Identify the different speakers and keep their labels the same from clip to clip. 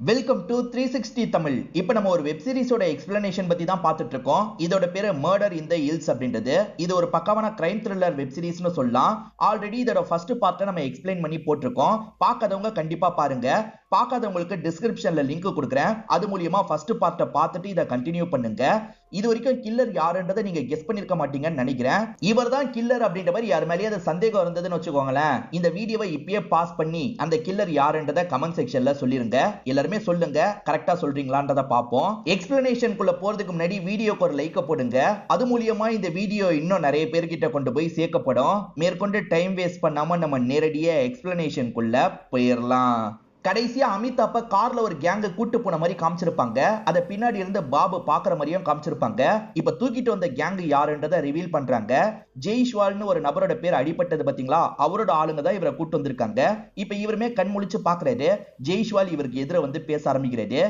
Speaker 1: Welcome to 360 Tamil. இப்போ நம்ம ஒரு வெப் சீரிஸோட எக்ஸ்பிளனேஷன் பத்தி தான் பார்த்துட்டு இருக்கோம். இதோட பேரு மர்டர் இன் தி ஹில்ஸ் அப்படின்றது. இது ஒரு பக்காவான கிரைம் த்ரில்லர் வெப் சீரிஸ்னு சொல்லலாம். ஆல்ரெடி இதோட ஃபர்ஸ்ட் பார்ட்டை நம்ம எக்ஸ்பிளைன் பண்ணி போட்டிருக்கோம். பார்க்காதவங்க கண்டிப்பா பாருங்க. பார்க்காதவங்களுக்கு டிஸ்கிரிப்ஷன்ல லிங்க் கொடுக்குறேன். அது மூலியமா ஃபர்ஸ்ட் பார்ட்டை பார்த்துட்டு இதை கண்டினியூ பண்ணுங்க. இது வரைக்கும் கில்லர் யாருன்றதை நீங்க கெஸ் பண்ணிருக்க மாட்டீங்கன்னு நினைக்கிறேன். இவர் தான் கில்லர் அப்படின்ற மாதிரி யார் மேலேயே அது சந்தேகம் இருந்ததுன்னு வச்சுக்கோங்களேன், இந்த வீடியோவை இப்பயே பாஸ் பண்ணி அந்த கில்லர் யாருன்றதை கமெண்ட் செக்ஷன்ல சொல்லிருங்க. எல்லாருமே சொல்லுங்க, கரெக்டா சொல்றீங்களான்றதை பார்ப்போம். எக்ஸ்பிளனேஷனுக்குள்ள போறதுக்கு முன்னாடி வீடியோக்கு ஒரு லைக் போடுங்க. அது மூலியமா இந்த வீடியோ இன்னும் நிறைய பேர்கிட்ட கொண்டு போய் சேர்க்கப்படும். மேற்கொண்டு டைம் வேஸ்ட் பண்ணாம நம்ம நேரடியா எக்ஸ்பிளனேஷனுக்குள்ள போயிடலாம். கடைசியா அமிதாப்ப கார்ல ஒரு கேங்க கூட்டு போன மாதிரி காமிச்சிருப்பாங்க. அதை பின்னாடி இருந்து பாபு பாக்குற மாதிரியும் காமிச்சிருப்பாங்க. இப்ப தூக்கிட்டு வந்த கேங் யாருன்றதை ரிவீல் பண்றாங்க. ஜெய்ஷ்வால்னு ஒரு நபரோட பேர் அடிபட்டது பாத்தீங்களா, அவரோட ஆளுங்க தான் இவரை கூட்டு வந்திருக்காங்க. இப்ப இவருமே கண் முழிச்சு பாக்குறாரு. ஜெய்ஷ்வால் இவருக்கு எதிர வந்து பேச ஆரம்பிக்கிறாரு.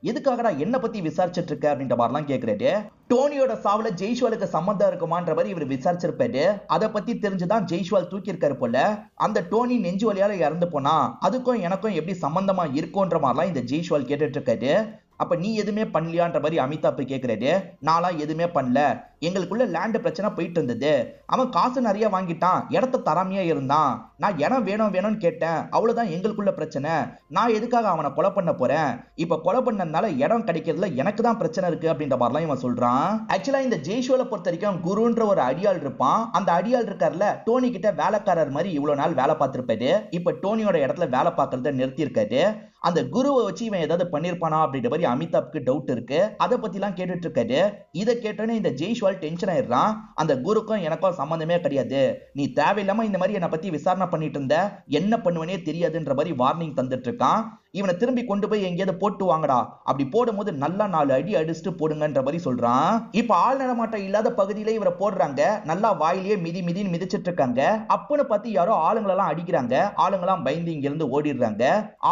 Speaker 1: எதுக்காகடா என்ன பத்தி விசாரிச்சுட்டு இருக்க அப்படின்ற மாதிரிலாம் கேக்குறாரு. டோனியோட சாவுல ஜெய்ஷ்வாலுக்கு சம்பந்தம் இருக்குமான்ற மாதிரி இவர் விசாரிச்சிருப்பாரு. அதை பத்தி தெரிஞ்சுதான் ஜெய்ஷ்வால் தூக்கி இருக்காரு போல. அந்த டோனி நெஞ்சு வலியால இறந்து போனா அதுக்கும் எனக்கும் எப்படி சம்பந்தமா இருக்கும்ன்ற மாதிரிலாம் இந்த ஜெய்ஷ்வால் கேட்டுட்டு இருக்காரு. அப்ப நீ எதுவுமே பண்ணலையான்ற மாதிரி அமிதாப் கேக்குறாரு. நான்லாம் எதுவுமே பண்ணல, எங்களுக்குள்ள லேண்ட் பிரச்சனை போயிட்டு இருந்தது. அவன் காசு நிறைய வாங்கிட்டான், இடத்த தராமையா இருந்தான். நான் இடம் வேணும் வேணும்னு கேட்டேன், அவ்வளவுதான் எங்களுக்குள்ள பிரச்சனை. நான் எதுக்காக அவனை கொலை பண்ண போறேன்? இப்ப கொலை பண்ணதுனால இடம் கிடைக்கிறதுல எனக்கு தான் பிரச்சனை இருக்கு அப்படின்ற மாதிரிலாம் இவன் சொல்றான். ஆக்சுவலா இந்த ஜெய்ஷ்வாலை பொறுத்த வரைக்கும் குருன்ற ஒரு அடியாள் இருப்பான். அந்த அடியாள் இருக்காருல, டோனி கிட்ட வேலைக்காரர் மாதிரி இவ்வளவு நாள் வேலை பார்த்திருப்பாரு. இப்ப டோனியோட இடத்துல வேலை பார்க்கறத நிறுத்தி இருக்காரு. அந்த குருவை வச்சு இவன் ஏதாவது பண்ணிருப்பானா அப்படின்ற மாதிரி அமிதாப்க்கு டவுட் இருக்கு. அதை பத்தி எல்லாம் கேட்டுட்டு இருக்காரு. இதை கேட்டோன்னே இந்த ஜெய்ஷ்வால் டென்ஷன் ஆயிடுறான். அந்த குருக்கும் எனக்கும் சம்பந்தமே கிடையாது, நீ தேவையில்லாம இந்த மாதிரி என்னை பத்தி விசாரணை பண்ணிட்டு இருந்த, என்ன பண்ணுவனே தெரியாதுன்ற மாதிரி வார்னிங் தந்துட்டு இருக்கான். இவனை திரும்பி கொண்டு போய் எங்கேயாவது போட்டு வாங்கடா, அப்படி போடும்போது நல்லா 4 அடி அடிச்சுட்டு போடுங்கன்ற மாதிரி சொல்றான். இப்ப ஆள் நடமாட்டம் இல்லாத பகுதியில இவரை போடுறாங்க. நல்லா வாயிலேயே மிதி மிதின்னு மிதிச்சிட்டு இருக்காங்க. அப்பன்னு பார்த்து யாரோ ஆளுங்களெல்லாம் அடிக்கிறாங்க. ஆளுங்கெல்லாம் பயந்து இங்க இருந்து ஓடிடுறாங்க.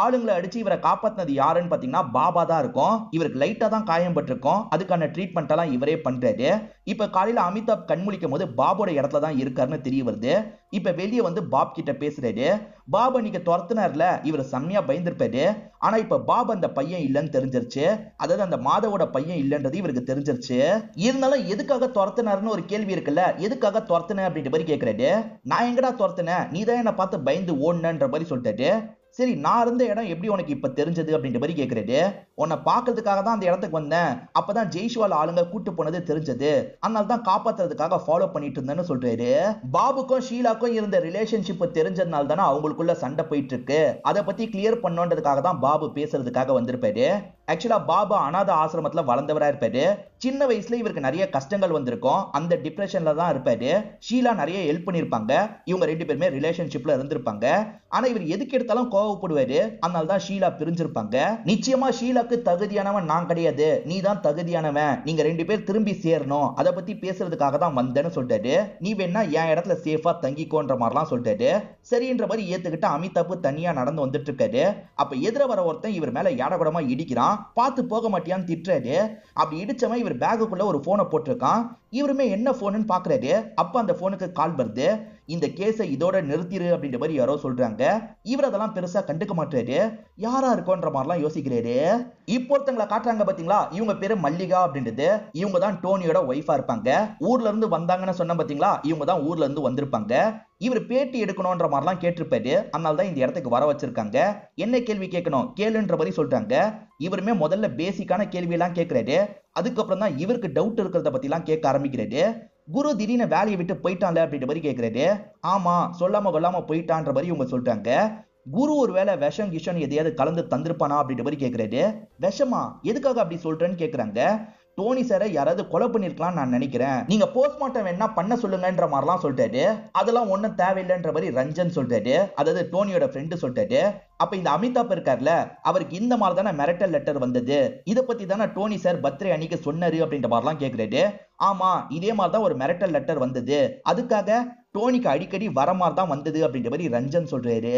Speaker 1: ஆளுங்களை அடிச்சு இவரை காப்பாத்தினது யாருன்னு பாத்தீங்கன்னா பாபா தான் இருக்கும். இவருக்கு லைட்டா தான் காயம் பட்டிருக்கும். அதுக்கான ட்ரீட்மெண்ட் எல்லாம் இவரே பண்றாரு. இப்ப காலையில அமிதாப் கண்முழிக்கும் போது பாபோட இடத்துல தான் இருக்காருன்னு தெரிய வருது. இப்ப வெளியே வந்து பாப் கிட்ட பேசுறாரு. பாபா நீங்க துரத்துனார்ல, இவர் செம்மையா பயந்துருப்பாரு. ஆனா இப்ப பாபா அந்த பையன் இல்லைன்னு தெரிஞ்சிருச்சு. அதாவது அந்த மாதவோட பையன் இல்லைன்றது இவருக்கு தெரிஞ்சிருச்சு. இருந்தாலும் எதுக்காக துரத்துனாருன்னு ஒரு கேள்வி இருக்குல்ல, எதுக்காக துரத்துன அப்படின்ற மாதிரி கேட்கிறாரு. நான் எங்கடா துரத்துனேன், நீ தான் என்ன பார்த்து பயந்து ஓடுனன்ற மாதிரி சொல்லிட்டாரு. சரி, நான் இருந்த இடம் எப்படி உனக்கு இப்ப தெரிஞ்சது அப்படின்ற மாதிரி கேட்கிறாரு. உன்னை பாக்குறதுக்காக தான் அந்த இடத்துக்கு வந்தேன். அப்பதான் ஜெய்ஷ்வால் ஆளுங்க கூட்டு போனது தெரிஞ்சது, அதனால தான் காப்பாத்துறதுக்காக ஃபாலோ பண்ணிட்டு இருந்தேன்னு சொல்றாரு. பாபுக்கும் ஷீலாக்கும் இருந்த ரிலேஷன்ஷிப் தெரிஞ்சதுனால தானே அவங்களுக்குள்ள சண்டை போயிட்டு இருக்கு. அதை பத்தி கிளியர் பண்ணோன்றதுக்காக தான் பாபு பேசுறதுக்காக வந்திருப்பாரு. ஆக்சுவலா பாபா அனாத ஆசிரமத்துல வளர்ந்தவரா இருப்பாரு. சின்ன வயசுல இவருக்கு நிறைய கஷ்டங்கள் வந்திருக்கும். அந்த டிப்ரெஷன்ல தான் இருப்பாரு. ஷீலா நிறைய ஹெல்ப் பண்ணிருப்பாங்க. இவங்க 2 பேருமே ரிலேஷன்ஷிப்ல இருந்திருப்பாங்க. ஆனா இவர் எதுக்கு எடுத்தாலும் கோவப்படுவாரு. அதனால தான் ஷீலா பிரிஞ்சிருப்பாங்க. நிச்சயமா ஷீலாக்கு தகுதியானவன் நான் கிடையாது, நீ தான் தகுதியானவன், நீங்க 2 பேர் திரும்பி சேரணும், அதை பத்தி பேசுறதுக்காக தான் வந்தேன்னு சொல்லிட்டாரு. நீ வேணா என் இடத்துல சேஃபா தங்கிக்கோன்ற மாதிரிலாம் சொல்லிட்டாரு. சரின்ற மாதிரி ஏத்துக்கிட்டு அமிதாப் தனியா நடந்து வந்துட்டு இருக்காரு. அப்ப எதிர வர ஒருத்தன் இவர் மேல யாடகுடமா இடிக்கிறான். பார்த்து போக மாட்டியான்னு திட்டுறாரு. அப்படி இடிச்சவன் இவர் பேக்குக்குள்ள ஒரு போனை போட்டிருக்கான். இவருமே என்ன போனுன்னு பாக்குறாரு. அப்ப அந்த போனுக்கு கால் வருது. இந்த கேஸை இதோட நிறுத்திரு அப்படின்ற மாதிரி யாரோ சொல்றாங்க. இவர் அதெல்லாம் பெருசா கண்டுக்க மாட்டாரு. யாரா இருக்கோன்ற மாதிரிலாம் யோசிக்கிறாரு. இப்போ ஒருத்தங்களை காட்டுறாங்க பாத்தீங்களா, இவங்க பேரு மல்லிகா அப்படின்றது. இவங்க தான் டோனியோட ஒய்ஃபா இருப்பாங்க. ஊர்ல இருந்து வந்தாங்கன்னு சொன்ன பாத்தீங்களா, இவங்க தான் ஊர்ல இருந்து வந்திருப்பாங்க. இவர் பேட்டி எடுக்கணும்ன்ற மாதிரிலாம் கேட்டிருப்பாரு. அதனால தான் இந்த இடத்துக்கு வர வச்சிருக்காங்க. என்ன கேள்வி கேட்கணும் கேளுன்ற மாதிரி சொல்றாங்க. இவருமே முதல்ல பேசிக்கான கேள்வி எல்லாம் கேட்கிறாரு. அதுக்கப்புறம் தான் இவருக்கு டவுட் இருக்கிறத பத்தி எல்லாம் கேட்க ஆரம்பிக்கிறாரு. குரு திடீர்னு வேலையை விட்டு போயிட்டான்ல அப்படின்ற மாதிரி கேட்கிறாரு. ஆமா, சொல்லாம கொல்லாம போயிட்டான்ற மாதிரி இவங்க சொல்றாங்க. குரு ஒருவேளை விஷம் கிஷன் எதையாவது கலந்து தந்திருப்பானா அப்படின்ற மாதிரி கேட்கிறாரு. விஷமா, எதுக்காக அப்படி சொல்றேன்னு கேட்கறாங்க. டோனி சாரை யாராவது கொலை பண்ணிருக்கலாம் நான் நினைக்கிறேன், நீங்க போஸ்ட்மார்ட்டம் வேணா பண்ண சொல்லுங்கன்ற மாதிரிலாம் சொல்லிட்டாரு. அதெல்லாம் ஒன்னும் தேவையில்லைன்ற மாதிரி ரஞ்சன் சொல்லிட்டாரு, அதாவது டோனியோட ஃப்ரெண்டு சொல்லிட்டாரு. அப்ப இந்த அமிதாப் இருக்கார்ல, அவருக்கு இந்த மாதிரி தானே மிரட்டல் லெட்டர் வந்தது, இதை பத்தி தானே டோனி சார் பர்த்டே அன்னைக்கு சொன்னாரு அப்படின்ற மாதிரிலாம் கேட்கிறாரு. ஆமா, இதே மாதிரி தான் ஒரு மிரட்டல் லெட்டர் வந்தது, அதுக்காக டோனிக்கு அடிக்கடி வர மாதிரி தான் வந்தது அப்படின்ற மாதிரி ரஞ்சன் சொல்றாரு.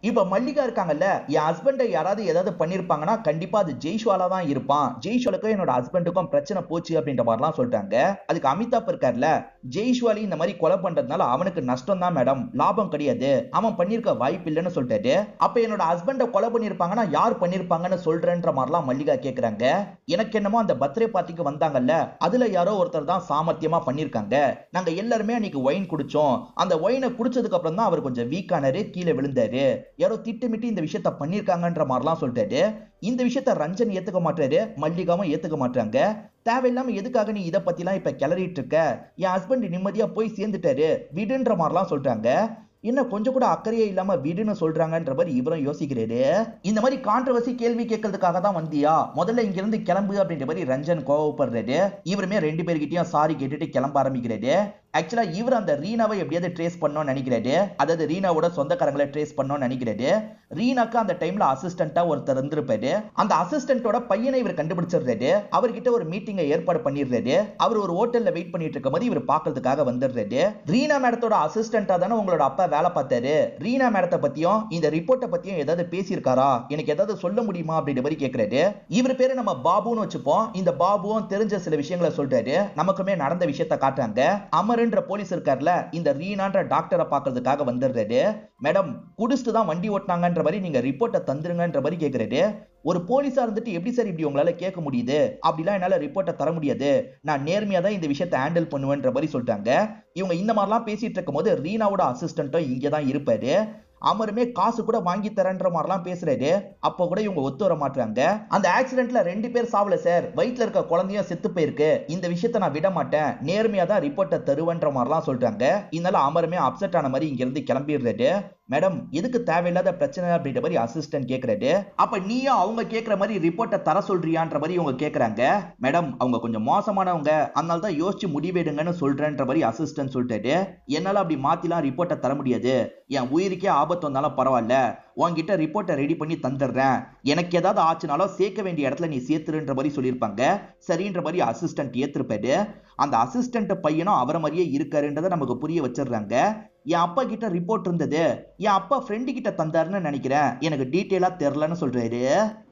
Speaker 1: இப்ப மல்லிகா இருக்காங்கல்ல, என் ஹஸ்பண்டை யாராவது ஏதாவது பண்ணிருப்பாங்கன்னா கண்டிப்பா அது ஜெய்ஷ்வாலா தான் இருப்பான், ஜெய்ஷ்வாலுக்கும் என்னோட ஹஸ்பண்டுக்கும் பிரச்சனை போச்சு அப்படின்ற மாதிரிலாம் சொல்றாங்க. அதுக்கு அமிதாப் இருக்கார்ல, ஜெய்ஷ்வாலி இந்த மாதிரி கொலை பண்றதுனால அவனுக்கு நஷ்டம் தான் மேடம், லாபம் கிடையாது, அவன் பண்ணிருக்க வாய்ப்பு இல்லைன்னு சொல்லிட்டாரு. அப்ப என்னோட ஹஸ்பண்டை கொலை பண்ணிருப்பாங்கன்னா யார் பண்ணிருப்பாங்கன்னு சொல்றேன்ற மாதிரிலாம் மல்லிகா கேக்குறாங்க. எனக்கு என்னமோ அந்த பர்த்டே பார்ட்டிக்கு வந்தாங்கல்ல, அதுல யாரோ ஒருத்தர் தான் சாமர்த்தியமா பண்ணிருக்காங்க. நாங்க எல்லாருமே அன்னைக்கு ஒயின் குடிச்சோம், அந்த ஒயினை குடிச்சதுக்கு அப்புறம் தான் அவர் கொஞ்சம் வீக்கானாரு, கீழே விழுந்தாரு, யாரோ திட்டமிட்டு இந்த விஷயத்த பண்ணிருக்காங்கன்ற மாதிரிலாம் சொல்லிட்டாரு. இந்த விஷயத்த ரஞ்சன் ஏத்துக்க மாட்டாரு, மல்லிகாவும் ஏத்துக்க மாட்டாங்க. தேவையில்லாம எதுக்காக நீ இதை பத்திலாம் இப்ப கிளறிட்டு இருக்க, என் ஹஸ்பண்ட் நிம்மதியா போய் சேர்ந்துட்டாரு விடுன்ற மாதிரிலாம் சொல்றாங்க. என்ன கொஞ்சம் கூட அக்கறையே இல்லாம வீடுன்னு சொல்றாங்கன்ற மாதிரி இவரும் யோசிக்கிறாரு. இந்த மாதிரி கான்ட்ரவர்சி கேள்வி கேட்கறதுக்காக தான் வந்தியா, முதல்ல இங்க இருந்து கிளம்பு அப்படின்ற மாதிரி ரஞ்சன் கோவப்படுறாரு. இவருமே 2 பேர்கிட்டயும் சாரி கேட்டுட்டு கிளம்ப ஆரம்பிக்கிறாரு. ஆக்சுவலா இவர் அந்த ரீனாவை எப்படியாவது ட்ரேஸ் பண்ணணும்னு நினைக்கிறாரு, அதாவது ரீனாவோட சொந்தக்காரங்களை ட்ரேஸ் பண்ணணும்னு நினைக்கிறாரு. ரீனாக்கு அந்த டைம்ல அசிஸ்டண்டா ஒருத்தர் இருந்திருப்பாரு, அந்த அசிஸ்டன்டோட பையனை இவர் கண்டுபிடிச்சிடுறாரு, அவர்கிட்ட ஒரு மீட்டிங்கை ஏற்பாடு பண்ணிடுறாரு. அவர் ஒரு ஹோட்டல்ல வெயிட் பண்ணிட்டு இருக்கும் போது இவர் பாக்குறதுக்காக வந்துடுறாரு. ரீனா மேடத்தோட அசிஸ்டண்டா தானே உங்களோட அப்பா வேலை பார்த்தாரு, ரீனா மேடத்தை பத்தியும் இந்த ரிப்போர்ட்டை பத்தியும் ஏதாவது பேசியிருக்காரா, எனக்கு ஏதாவது சொல்ல முடியுமா அப்படின்ற மாதிரி கேட்கிறாரு. இவர் பேரு நம்ம பாபுன்னு வச்சுப்போம். இந்த பாபுவும் தெரிஞ்ச சில விஷயங்களை சொல்றாரு, நமக்குமே நடந்த விஷயத்தை காட்டுறாங்க. அமரன்ற போலீஸ் இருக்கார்ல, இந்த ரீனான்ற டாக்டரை பார்க்கிறதுக்காக வந்துடுறாரு. மேடம் குடிச்சிட்டு தான் வண்டி ஓட்டினாங்கன்ற மாதிரி நீங்க ரிப்போர்ட்டை தந்துருங்கன்ற மாதிரி கேட்கிறாரு. ஒரு போலீஸா இருந்துட்டு எப்படி சார் இப்படி உங்களால கேட்க முடியுது, அப்படிலாம் என்னால ரிப்போர்ட்டை தர முடியாது, நான் நேர்மையா தான் இந்த விஷயத்தை ஹேண்டில் பண்ணுவேன்ற மாதிரி சொல்லிட்டாங்க. இவங்க இந்த மாதிரிலாம் பேசிட்டு இருக்கும் போது ரீனாவோட அசிஸ்டன்ட்டும் இங்கதான் இருப்பாரு. அமருமே காசு கூட வாங்கி தரன்ற மாதிரிலாம் பேசுறாரு. அப்ப கூட இவங்க ஒத்து வர மாட்டாங்க. அந்த ஆக்சிடென்ட்ல 2 பேர் சாவல சார், வயிற்றுல இருக்க குழந்தையும் செத்து போயிருக்கு, இந்த விஷயத்தை நான் விட மாட்டேன், நேர்மையா தான் ரிப்போர்ட்டை தருவன்ற மாதிரிலாம் சொல்றாங்க. இதனால அமருமே அப்செட் ஆன மாதிரி இங்க இருந்து கிளம்பிடுறாரு. மேடம் எதுக்கு தேவையில்லாத பிரச்சனை அப்படின்ற மாதிரி அசிஸ்டன்ட் கேக்குறாரு. அப்ப நீயும் அவங்க கேட்கிற மாதிரி ரிப்போர்ட்டை தர சொல்றியான்ற மாதிரி இவங்க கேக்குறாங்க. மேடம் அவங்க கொஞ்சம் மோசமானவங்க, அதனால தான் யோசிச்சு முடிவெடுங்கன்னு சொல்றேன்ற மாதிரி அசிஸ்டன்ட் சொல்லிட்டாரு. என்னால அப்படி மாத்திலாம் ரிப்போர்ட்டை தர முடியாது, என் உயிருக்கே ஆபத்து வந்தாலும் பரவாயில்ல, உன்கிட்ட ரிப்போர்ட்டை ரெடி பண்ணி தந்துடுறேன், எனக்கு ஏதாவது ஆச்சுனாலும் சேர்க்க வேண்டிய இடத்துல நீ சேர்த்துருன்ற மாதிரி சொல்லியிருப்பாங்க. சரின்ற மாதிரி அசிஸ்டன்ட் ஏத்திருப்பாரு. அந்த அசிஸ்டன்ட் பையனும் அவரை மாதிரியே இருக்காருன்றதை நமக்கு புரிய வச்சிடுறாங்க. என் அப்பா கிட்ட ரிப்போர்ட் இருந்தது, என் அப்பா ஃப்ரெண்டு கிட்ட தந்தாருன்னு நினைக்கிறேன், எனக்கு டீட்டெயிலா தெரியலன்னு சொல்றாரு.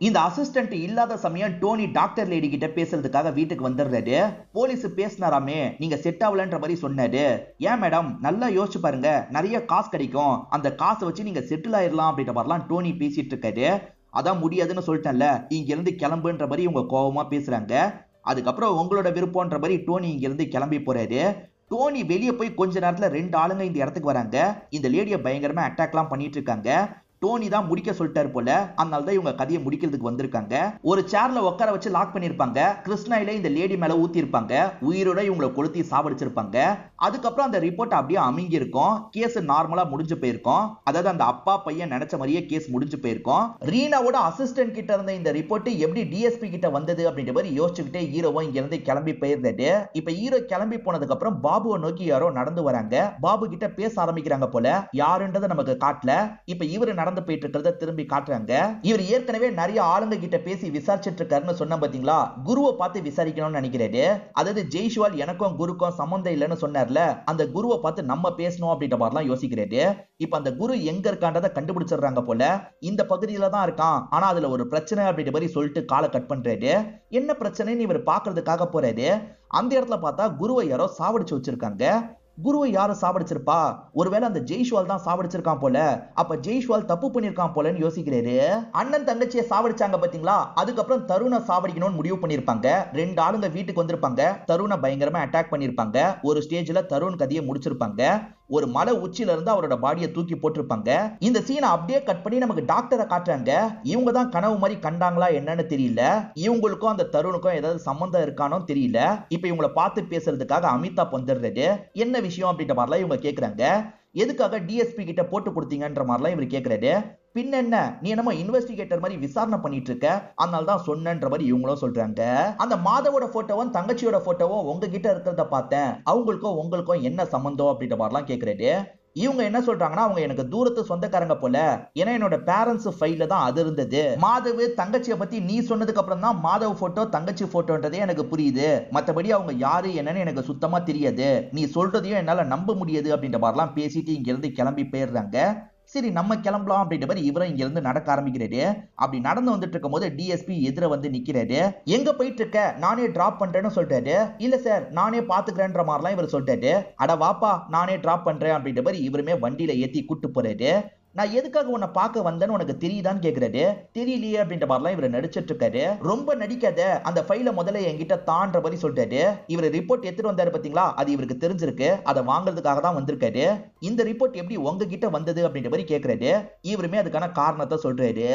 Speaker 1: இந்த அசிஸ்டன்ட் இல்லாத சமயம் டோனி டாக்டர் லேடி கிட்ட பேசுறதுக்காக வீட்டுக்கு வந்துடுறாரு. போலீஸ் பேசினாராமே, நீங்க செட் ஆகலன்ற மாதிரி சொன்னாரு. ஏன் மேடம் நல்லா யோசிச்சு பாருங்க, நிறைய காசு கிடைக்கும், அந்த காசை வச்சு நீங்க செட்டில் ஆயிடலாம் அப்படின்ற மாதிரிலாம் டோனி பேசிட்டு இருக்காரு. அதான் முடியாதுன்னு சொல்லிட்டேன்ல, இங்க இருந்து கிளம்புன்ற மாதிரி இவங்க கோபமா பேசுறாங்க. அதுக்கப்புறம் உங்களோட விருப்பம்ன்ற மாதிரி டோனி இங்க இருந்து கிளம்பி போறாரு. டோனி வெளியே போய் கொஞ்ச நேரத்துல 2 ஆளுங்க இந்த இடத்துக்கு வராங்க. இந்த லேடியை பயங்கரமா அட்டாக்லாம் பண்ணிட்டு இருக்காங்க. டோனி தான் முடிக்க சொல்லிட்டாரு போல, அதனால தான் இவங்க கதையை முடிக்கிறதுக்கு வந்திருக்காங்க. ஒரு சேர்ல உட்கார வச்சு லாக் பண்ணிருப்பாங்க, கிருஷ்ணாயில இந்த லேடி மேல ஊத்தி இருப்பாங்க, உயிரோட இவங்களை கொளுத்தி சாவடிச்சிருப்பாங்க. அதுக்கப்புறம் அந்த ரிப்போர்ட் அப்படியே அமுங்கி இருக்கும், கேஸ் நார்மலா முடிஞ்சு போயிருக்கும். அதாவது அந்த அப்பா பையன் நினைச்ச மாதிரியே கேஸ் முடிஞ்சு போயிருக்கும். ரீனாவோட அசிஸ்டன்ட் கிட்ட இருந்த இந்த ரிப்போர்ட் எப்படி டிஎஸ்பி கிட்ட வந்தது அப்படின்ற மாதிரி யோசிச்சுக்கிட்டே ஹீரோவும் இங்க இருந்து கிளம்பி போயிருந்தாரு. இப்ப ஹீரோ கிளம்பி போனதுக்கு அப்புறம் பாபுவை நோக்கி யாரோ நடந்து வராங்க. பாபு கிட்ட பேச ஆரம்பிக்கிறாங்க போல, யாருன்றதை நமக்கு காட்டல. இப்ப இவரு நடந்து போயிட்டு இருக்கிறத திரும்பி காட்டுறாங்க. இவர் ஏற்கனவே நிறைய ஆளுங்க கிட்ட பேசி விசாரிச்சிட்டு இருக்காருன்னு சொன்ன பாத்தீங்களா, குருவை பார்த்து விசாரிக்கணும்னு நினைக்கிறாரு. அதாவது ஜெய்ஷ்வால் எனக்கும் குருக்கும் சம்பந்தம் இல்லைன்னு சொன்னார்ல, அந்த குருவை பார்த்து நம்ம பேசணும் அப்படின்ற மாதிரிலாம் யோசிக்கிறாரு. இப்ப அந்த குரு எங்க இருக்கான்றதை கண்டுபிடிச்சிடுறாங்க போல, இந்த பகுதியில தான் இருக்கான், ஆனா அதுல ஒரு பிரச்சனை அப்படின்ற மாதிரி சொல்லிட்டு காலை கட் பண்றாரு. என்ன பிரச்சனைன்னு இவர் பாக்குறதுக்காக போறாரு. அந்த இடத்துல பார்த்தா குருவை யாரோ சாவடிச்சு வச்சிருக்காங்க. குருவை யாரும் சாவடிச்சிருப்பா, ஒருவேளை அந்த ஜெய்ஷ்வால் தான் சாவடிச்சிருக்கான் போல, அப்ப ஜெய்ஷ்வால் தப்பு பண்ணிருக்கான் போலன்னு யோசிக்கிறாரு. அண்ணன் தங்கச்சியை சாவடிச்சாங்க பாத்தீங்களா, அதுக்கப்புறம் தருணை சாவடிக்கணும்னு முடிவு பண்ணிருப்பாங்க. 2 ஆளுங்க வீட்டுக்கு வந்திருப்பாங்க, தருணை பயங்கரமா அட்டாக் பண்ணிருப்பாங்க. ஒரு ஸ்டேஜ்ல தருண் கதையை முடிச்சிருப்பாங்க. ஒரு மலை உச்சில இருந்து அவரோட பாடியை தூக்கி போட்டிருப்பாங்க. இந்த சீனை அப்படியே கட் பண்ணி நமக்கு டாக்டரை காட்டுறாங்க. இவங்க தான் கனவு மாதிரி கண்டாங்களா என்னன்னு தெரியல, இவங்களுக்கும் அந்த தருணுக்கும் ஏதாவது சம்பந்தம் இருக்கானோ தெரியல. இப்ப இவங்களை பார்த்து பேசுறதுக்காக அமிதாப் வந்துடுறாரு. என்ன விஷயம் அப்படின்ற மாதிரிலாம் இவங்க கேக்குறாங்க. எதுக்காக டிஎஸ்பி கிட்ட போட்டு கொடுத்தீங்கன்ற மாதிரிலாம் இவர் கேக்குறாரு. பின்ன என்ன, நீ என்னமோ இன்வெஸ்டிகேட்டர் மாதிரி விசாரணை பண்ணிட்டு இருக்க, அதனால தான் சொன்னன்ற மாதிரி இவங்களும் சொல்றாங்க. அந்த மாதவோட போட்டோவும் தங்கச்சியோட போட்டோவும் உங்ககிட்ட இருக்கிறத பார்த்தேன், அவங்களுக்கும் உங்களுக்கும் என்ன சம்பந்தம் அப்படின்ற மாதிரிலாம் கேக்குறாரு. இவங்க என்ன சொல்றாங்கன்னா அவங்க எனக்கு தூரத்து சொந்தக்காரங்க போல, ஏன்னா என்னோட பேரண்ட்ஸ் ஃபைல்ல தான் அது இருந்தது. மாதவ் தங்கச்சியை பத்தி நீ சொன்னதுக்கு அப்புறம் தான் மாதவ் போட்டோ தங்கச்சி போட்டோன்றதே எனக்கு புரியுது. மத்தபடி அவங்க யாரு என்னன்னு எனக்கு சுத்தமா தெரியாது. நீ சொல்றதையும் என்னால நம்ப முடியாது அப்படின்ற மாதிரிலாம் பேசிட்டு இங்க இருந்து கிளம்பி போயிடுறாங்க. சரி நம்ம கிளம்பலாம் அப்படின்ற மாதிரி இவரும் இங்க இருந்து நடக்க ஆரம்பிக்கிறாரு. அப்படி நடந்து வந்துட்டு இருக்கும் போது டிஎஸ்பி எதிர வந்து நிக்கிறாரு. எங்க போயிட்டு இருக்க, நானே டிராப் பண்றேன்னு சொல்லிட்டாரு. இல்ல சார் நானே பாத்துக்கிறேன்ற மாதிரிலாம் இவர் சொல்லிட்டாரு. அட வாப்பா நானே டிராப் பண்றேன் அப்படின்ற மாதிரி இவருமே வண்டியில ஏத்தி கூட்டு போறாரு. நான் எதுக்காக உன்னை பார்க்க வந்தேன்னு உனக்கு தெரியுதான்னு கேக்குறாரு. தெரியலையே அப்படின்ற மாதிரிலாம் இவர் நடிச்சிட்டு இருக்காரு. ரொம்ப நடிக்காத, அந்த ஃபைல முதல்ல என்கிட்ட தான்ற மாதிரி சொல்லிட்டாரு. இவர் ரிப்போர்ட் எடுத்துட்டு வந்தாரு பாத்தீங்களா, அது இவருக்கு தெரிஞ்சிருக்கு. அதை வாங்குறதுக்காக தான் வந்திருக்காரு. இந்த ரிப்போர்ட் எப்படி உங்ககிட்ட வந்தது அப்படின்ற மாதிரி கேக்குறாரு. இவருமே அதுக்கான காரணத்தை சொல்றாரு.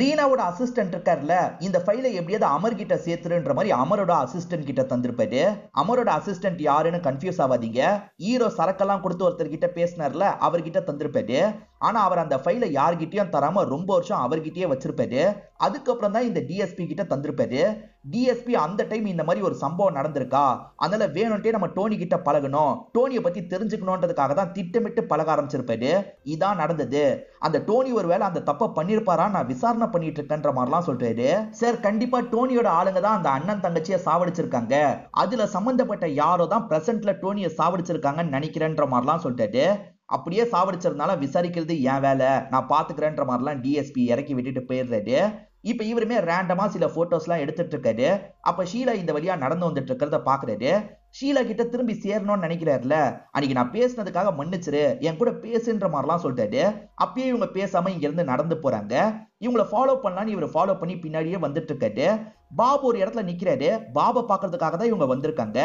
Speaker 1: ரீனாவோட அசிஸ்டன்ட் இருக்காருல்ல, இந்த ஃபைலை எப்படியாவது அமர் கிட்ட சேர்த்துருன்ற மாதிரி அமரோட அசிஸ்டன்ட் கிட்ட தந்திருப்பாரு. அமரோட அசிஸ்டன்ட் யாருன்னு கன்ஃபியூஸ் ஆகாதீங்க. ஹீரோ சரக்கெல்லாம் கொடுத்து ஒருத்தர் கிட்ட பேசினார்ல, அவர்கிட்ட தந்திருப்பாரு. ஆனா அவர் அந்த ஃபைலை யார்கிட்டயும் தராம ரொம்ப வருஷம் அவர்கிட்டயே வச்சிருப்பாரு. அதுக்கப்புறம் தான் இந்த டிஎஸ்பி கிட்ட தந்திருப்பாரு. டிஎஸ்பி அந்த டைம் இந்த மாதிரி ஒரு சம்பவம் நடந்திருக்கா, அதனால வேணும்ட்டே நம்ம டோனி கிட்ட பழகணும், டோனியை பத்தி தெரிஞ்சுக்கணும்ன்றதுக்காக தான் திட்டமிட்டு பழக ஆரம்பிச்சிருப்பாரு. இதான் நடந்தது. அந்த டோனி ஒருவேளை அந்த தப்பை பண்ணிருப்பாரா, நான் விசாரணை பண்ணிட்டு இருக்கேன்ற மாதிரிலாம் சொல்றாரு. சார் கண்டிப்பா டோனியோட ஆளுங்க தான் அந்த அண்ணன் தங்கச்சியை சாவடிச்சிருக்காங்க. அதுல சம்பந்தப்பட்ட யாரோ தான் பிரசன்ட்ல டோனியை சாவடிச்சிருக்காங்கன்னு நினைக்கிறேன்ற மாதிரிலாம் சொல்லிட்டாரு. அப்படியே சாவடிச்சதுனால விசாரிக்கிறது என் வேலை, நான் பாத்துக்கிறேன்ற மாதிரிலாம் டிஎஸ்பி இறக்கி விட்டுட்டு போயிடுறாரு. இப்ப இவருமே ரேண்டமா சில போட்டோஸ் எல்லாம் எடுத்துட்டு இருக்காரு. அப்ப ஷீலா இந்த வழியா நடந்து வந்துட்டு இருக்கிறத பாக்குறாரு. ஷீலா கிட்ட திரும்பி சேரணும்னு நினைக்கிறாருல, அன்னைக்கு நான் பேசினதுக்காக மன்னிச்சிரு, என் கூட பேசுன்ற மாதிரிலாம் சொல்லிட்டாரு. அப்பயே இவங்க பேசாம இங்க இருந்து நடந்து போறாங்க. இவங்களை ஃபாலோ பண்ணலான்னு இவர் ஃபாலோ பண்ணி பின்னாடியே வந்துட்டு இருக்காரு. பாபு ஒரு இடத்துல நிக்கிறாரு. பாபை பாக்குறதுக்காக தான் இவங்க வந்திருக்காங்க.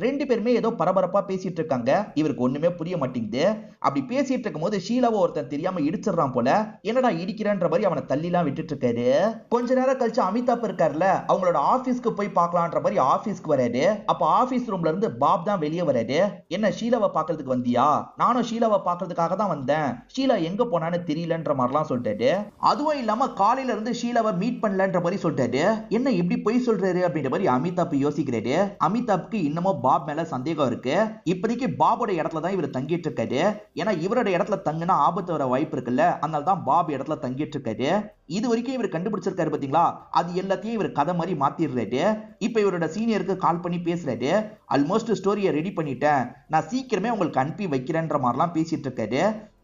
Speaker 1: ரெண்டு பேருமே ஏதோ பரபரப்பா பேசிட்டு இருக்காங்க. இவருக்கு ஒண்ணுமே புரிய மாட்டேங்குது. அப்படி பேசிட்டு இருக்கும் போது ஷீலாவை ஒருத்தன் தெரியாம இடிச்சிடறான் போல. என்னடா இடிக்கிறன்ற மாதிரி அவனை தள்ளிலாம் விட்டுட்டு இருக்காரு. கொஞ்ச நேரம் கழிச்சு அமிதாப் இருக்காருல, அவங்களோட ஆபீஸ்க்கு போய் பார்க்கலான்ற மாதிரி ஆபீஸ்க்கு வராரு. அப்ப ஆபீஸ் ரூம்ல இருந்து பாப் தான் வெளியே வராரு. என்ன ஷீலாவை பாக்குறதுக்கு வந்தியா? நானும் ஷீலாவை பாக்குறதுக்காக தான் வந்தேன், ஷீலா எங்க போனான்னு தெரியலன்ற மாதிரிலாம் சொல்லிட்டாரு. அதுவும் இல்லாம காலையில இருந்து ஷீலாவை மீட் பண்ணலன்ற மாதிரி சொல்லிட்டாரு. என்ன இப்படி பொய் சொல்றாரு அப்படின்ற மாதிரி அமிதாப் யோசிக்கிறாரு. அமிதாப்க்கு இன்னமும் பாப் மேல சந்தேகம் இருக்கு. இப்போதைக்கு பாபோட இடத்துல தான் இவர் தங்கிட்டு இருக்காரு. ஏன்னா இவரோட இடத்துல தங்கினா ஆபத்து வர வாய்ப்பு இருக்குல்ல, அதனால தான் பாப் இடத்துல தங்கிட்டு இருக்காரு. இது வரைக்கும் இவர் கண்டுபிடிச்சிருக்காரு பாத்தீங்களா, அது எல்லாத்தையும் இவர் கதை மாதிரி மாத்திடுறாரு. இப்ப இவரோட சீனியருக்கு கால் பண்ணி பேசுறாரு. ஆல்மோஸ்ட் ஸ்டோரியை ரெடி பண்ணிட்டேன், நான் சீக்கிரமே உங்களுக்கு அனுப்பி வைக்கிறேன்ற மாதிரிலாம் பேசிட்டு இருக்காரு.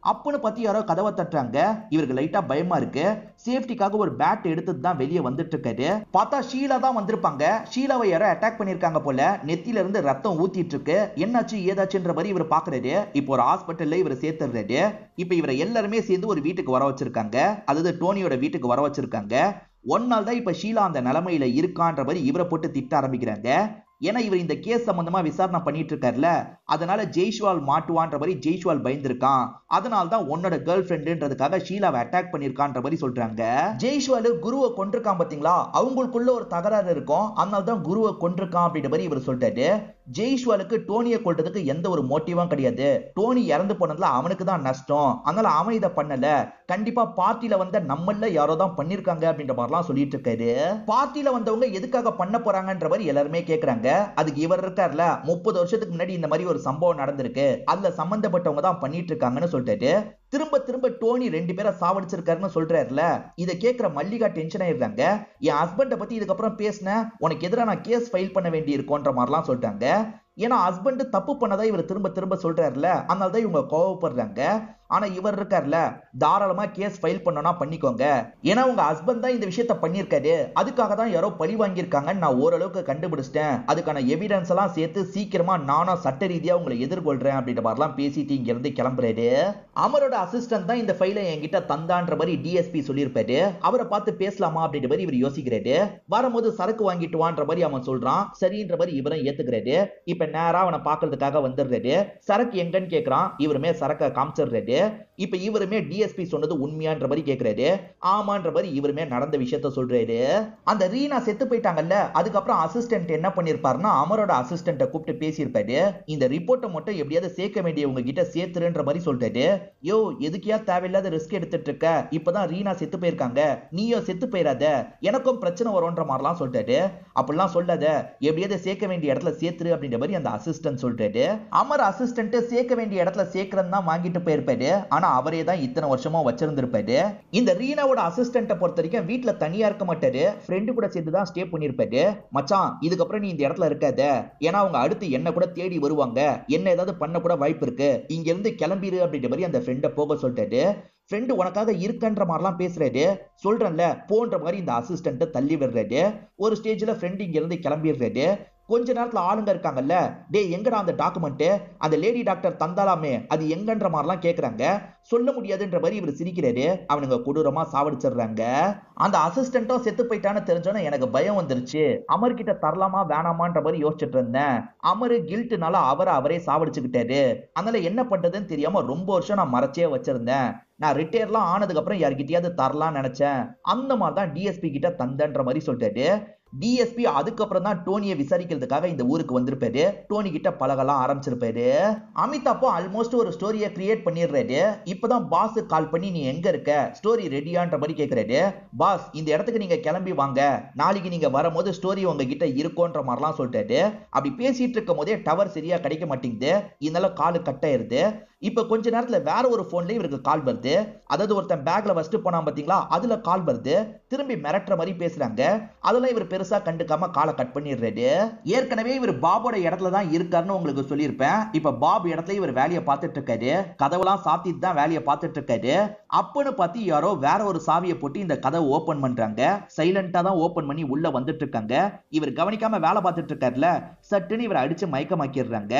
Speaker 1: அப்பன்னு பத்தி யாரோ கதவை தட்டுறாங்க. இவருக்கு லைட்டா பயமா இருக்கு. சேஃப்டிக்காக ஒரு பேட் எடுத்துட்டு தான் வெளியே வந்துட்டு இருக்காரு. பார்த்தா ஷீலா தான் வந்திருப்பாங்க. ஷீலாவை யாரோ அட்டாக் பண்ணிருக்காங்க போல. நெத்தில இருந்து ரத்தம் ஊத்திட்டு இருக்கு. என்னாச்சு ஏதாச்சுன்ற மாதிரி இவர் பாக்குறாரு. இப்போ ஒரு ஹாஸ்பிட்டல்ல இவர் சேர்த்துறாரு. இப்ப இவரை எல்லாருமே சேர்ந்து ஒரு வீட்டுக்கு வர வச்சிருக்காங்க. அதாவது டோனியோட வீட்டுக்கு வர வச்சிருக்காங்க. ஒரு நாள் தான் இப்ப ஷீலா அந்த நிலைமையில இருக்கான்ற மாதிரி இவரை போட்டு திட்ட ஆரம்பிக்கிறாங்க. ஏன்னா இவர் இந்த கேஸ் சம்பந்தமா விசாரணை பண்ணிட்டு இருக்காருல, அதனால ஜெய்ஷ்வால் மாட்டுவான்ற மாதிரி ஜெய்ஷ்வால் பயந்துருக்கான். அதனால தான் உன்னோட கேர்ள் ஃப்ரெண்டுன்றதுக்காக ஷீலாவை அட்டாக் பண்ணிருக்கான்ற மாதிரி சொல்றாங்க. ஜெய்ஷ்வால் குருவை கொண்டிருக்கான் பாத்தீங்களா, அவங்களுக்குள்ள ஒரு தகராறு இருக்கும், அதனால தான் குருவை கொண்டிருக்கான் அப்படின்ற மாதிரி இவர் சொல்லிட்டாரு. ஜெய்ஷ்வாலுக்கு டோனியை கொல்றதுக்கு எந்த ஒரு மோட்டிவும் கிடையாது. டோனி இறந்து போனதுல அவனுக்கு தான் நஷ்டம், அதனால அவன் இதை பண்ணல. கண்டிப்பா பார்ட்டில வந்த நம்மள யாரோ தான் பண்ணிருக்காங்க அப்படின்ற மாதிரிலாம் சொல்லிட்டு இருக்காரு. பார்ட்டில வந்தவங்க எதுக்காக பண்ண போறாங்கன்ற மாதிரி எல்லாருமே கேக்குறாங்க. அதுக்கு இவர் இருக்கார்ல, 30 வருஷத்துக்கு முன்னாடி இந்த மாதிரி ஒரு சம்பவம் நடந்திருக்கு, அதுல சம்பந்தப்பட்டவங்க தான் பண்ணிட்டு இருக்காங்கன்னு சொல்லிட்டு திரும்ப திரும்ப டோனி 2 பேரை சாவடிச்சிருக்காருன்னு சொல்றாருல. இதை கேட்கிற மல்லிகா டென்ஷன் ஆயிடுறாங்க. என் ஹஸ்பண்ட பத்தி இதுக்கப்புறம் பேசின உனக்கு எதிராக நான் கேஸ் ஃபைல் பண்ண வேண்டி இருக்கும்ன்ற மாதிரிலாம் சொல்லிட்டாங்க. ஏன்னா ஹஸ்பண்ட் தப்பு பண்ணதா இவர் திரும்ப திரும்ப சொல்றாருல, அதனால தான் இவங்க கோவப்படுறாங்க. ஆனா இவர் இருக்கார்ல, தாராளமா கேஸ் ஃபைல் பண்ணனா பண்ணிக்கோங்க, ஏன்னா உங்க ஹஸ்பண்ட் தான் இந்த விஷயத்த பண்ணிருக்காரு, அதுக்காக தான் யாரோ பழி வாங்கியிருக்காங்கன்னு நான் ஓரளவுக்கு கண்டுபிடிச்சிட்டேன், அதுக்கான எவிடன்ஸ் எல்லாம் சேர்த்து சீக்கிரமா நானும் சட்ட ரீதியா உங்களை எதிர்கொள்றேன் அப்படின்ற மாதிரிலாம் பேசிட்டு இங்க இருந்து கிளம்புறாரு. அமரோட அசிஸ்டன்ட் தான் இந்த ஃபைலை என்கிட்ட தந்தான்ற மாதிரி டிஎஸ்பி சொல்லியிருப்பாரு. அவரை பார்த்து பேசலாமா அப்படின்ற மாதிரி இவர் யோசிக்கிறாரு. வரும்போது சரக்கு வாங்கிட்டு வான்ற மாதிரி அவன் சொல்றான். சரின்ற மாதிரி இவரும் ஏத்துக்கிறாரு. இப்ப நேரா அவனை பாக்குறதுக்காக வந்துடுறாரு. சரக்கு எங்கன்னு கேக்குறான். இவருமே சரக்க காமிச்சிடுறாரு. இப்ப இவருமே டிஎஸ்பி சொன்னது உண்மையான்ற மாதிரி கேக்குறாரு. ஆமான்ற மாதிரி இவருமே நடந்த விஷயத்த சொல்றாரு. அந்த ரீனா செத்து போயிட்டாங்கல்ல, அதுக்கப்புறம் அசிஸ்டன்ட் என்ன பண்ணிருப்பாருன்னா அமரோட அசிஸ்டன்ட கூப்பிட்டு பேசியிருப்பாரு. இந்த ரிப்போர்ட்டை மட்டும் எப்படியாவது சேர்க்க வேண்டியவங்க கிட்ட சேர்த்துருன்ற மாதிரி சொல்றாரு. யோ எதுக்கியா தேவையில்லாத ரிஸ்க் எடுத்துட்டு இருக்க, இப்பதான் ரீனா செத்து போயிருக்காங்க, நீயோ செத்து போயிடாத, எனக்கும் பிரச்சனை வரும்ன்ற மாதிரிலாம் சொல்றாரு. அப்படிலாம் சொல்லாத, எப்படியாவது சேர்க்க வேண்டிய இடத்துல சேர்த்துரு அப்படின்ற மாதிரி மாதிரி அந்த அசிஸ்டன்ட் சொல்றாரு. அமர் அசிஸ்டன்ட் சேர்க்க வேண்டிய இடத்துல சேர்க்கறன்னு தான் வாங்கிட்டு போயிருப்பாரு. ஆனா அவரே தான் இத்தனை வருஷமா வச்சிருந்திருப்பாரு. இந்த ரீனாவோட அசிஸ்டன்ட்டை பொறுத்த வரைக்கும் வீட்டுல தனியா இருக்க மாட்டாரு, ஃப்ரெண்டு கூட சேர்ந்து தான் ஸ்டே பண்ணிருப்பாரு. மச்சான் இதுக்கப்புறம் நீ இந்த இடத்துல இருக்காத, ஏன்னா அவங்க அடுத்து என்ன கூட தேடி வருவாங்க, என்ன ஏதாவது பண்ண கூட வாய்ப்பு இருக்கு, இங்க இருந்து கிளம்பிரு அப்படின்ற மாதிரி அந்த ஃப்ரெண்டை போக சொல்லிட்டாரு. ஃப்ரெண்டு உனக்காக இருக்கன்ற மாதிரிலாம் பேசுறாரு. சொல்றேன்ல போன்ற மாதிரி இந்த அசிஸ்டன்ட் தள்ளி விடுறாரு. ஒரு ஸ்டேஜ்ல ஃப்ரெண்ட் இங்க இருந்து கிளம்பிடுறாரு. கொஞ்ச நேரத்துல ஆளுங்க இருக்காங்கல்ல, டே எங்கடா அந்த டாக்குமெண்ட், அந்த லேடி டாக்டர் தந்தாலாமே அது எங்கன்ற மாதிரிலாம் கேக்குறாங்க. சொல்ல முடியாதுன்ற மாதிரி இவர் சிரிக்கிறாரு. அவனுங்க கொடூரமா சாவடிச்சிடுறாங்க. அந்த அசிஸ்டன்ட்டும் செத்து போயிட்டான்னு தெரிஞ்சோன்னு எனக்கு பயம் வந்துருச்சு. அமர் கிட்ட தரலாமா வேணாமான்ற மாதிரி யோசிச்சுட்டு இருந்தேன். அமரு கில்ட்னால அவரே சாவடிச்சுக்கிட்டாரு. அதனால என்ன பண்றதுன்னு தெரியாம ரொம்ப வருஷம் நான் மறைச்சே வச்சிருந்தேன். நான் ரிட்டையர்லாம் ஆனதுக்கு அப்புறம் யார்கிட்டயாவது தரலாம்னு நினைச்சேன். அந்த மாதிரி தான் டிஎஸ்பி கிட்ட தந்தன்ற மாதிரி சொல்லிட்டாரு. டிஎஸ்பி அதுக்கப்புறம் தான் டோனியை விசாரிக்கிறதுக்காக இந்த ஊருக்கு வந்திருப்பாரு. டோனி கிட்ட பழகலாம் ஆரம்பிச்சிருப்பாரு. அமிதாப்போ ஆல்மோஸ்ட் ஒரு ஸ்டோரியை கிரியேட் பண்ணிடுறாரு. இப்பதான் பாஸ் கால் பண்ணி நீ எங்க இருக்க, ஸ்டோரி ரெடியான்ற மாதிரி கேட்கிறாரு. பாஸ் இந்த இடத்துக்கு நீங்க கிளம்பி வாங்க, நாளைக்கு நீங்க வரும்போது ஸ்டோரி உங்ககிட்ட இருக்கும்ன்ற மாதிரிலாம் சொல்லிட்டாரு. அப்படி பேசிட்டு இருக்கும் போதே டவர் சரியா கிடைக்க மாட்டேங்குது. இதனால காலு கட் ஆயிருது. இப்ப கொஞ்ச நேரத்துல வேற ஒரு போன்ல இவருக்கு கால் வருது. அதாவது ஒருத்தன் பேக்ல வச்சுட்டு போனா பாத்தீங்களா, அதுல கால் வருது. திரும்பி மிரட்டுற மாதிரி பேசுறாங்க. அதெல்லாம் இவர் பெருசா கண்டுக்காம காலை கட் பண்ணிடுறாரு. ஏற்கனவே இவர் பாபோட இடத்துல தான் இருக்காருன்னு உங்களுக்கு சொல்லியிருப்பேன். இப்ப பாப் இடத்துல இவர் வேலையை பார்த்துட்டு இருக்காரு. கதவெல்லாம் சாத்திட்டு தான் வேலையை பார்த்துட்டு இருக்காரு. அப்பன்னு பார்த்து யாரோ வேற ஒரு சாவியை போட்டு இந்த கதவை ஓபன் பண்றாங்க. சைலண்டா தான் ஓபன் பண்ணி உள்ள வந்துட்டு இருக்காங்க. இவர் கவனிக்காம வேலை பார்த்துட்டு இருக்காருல, சட்டுன்னு இவர் அடிச்சு மயக்கமாக்கிடுறாங்க.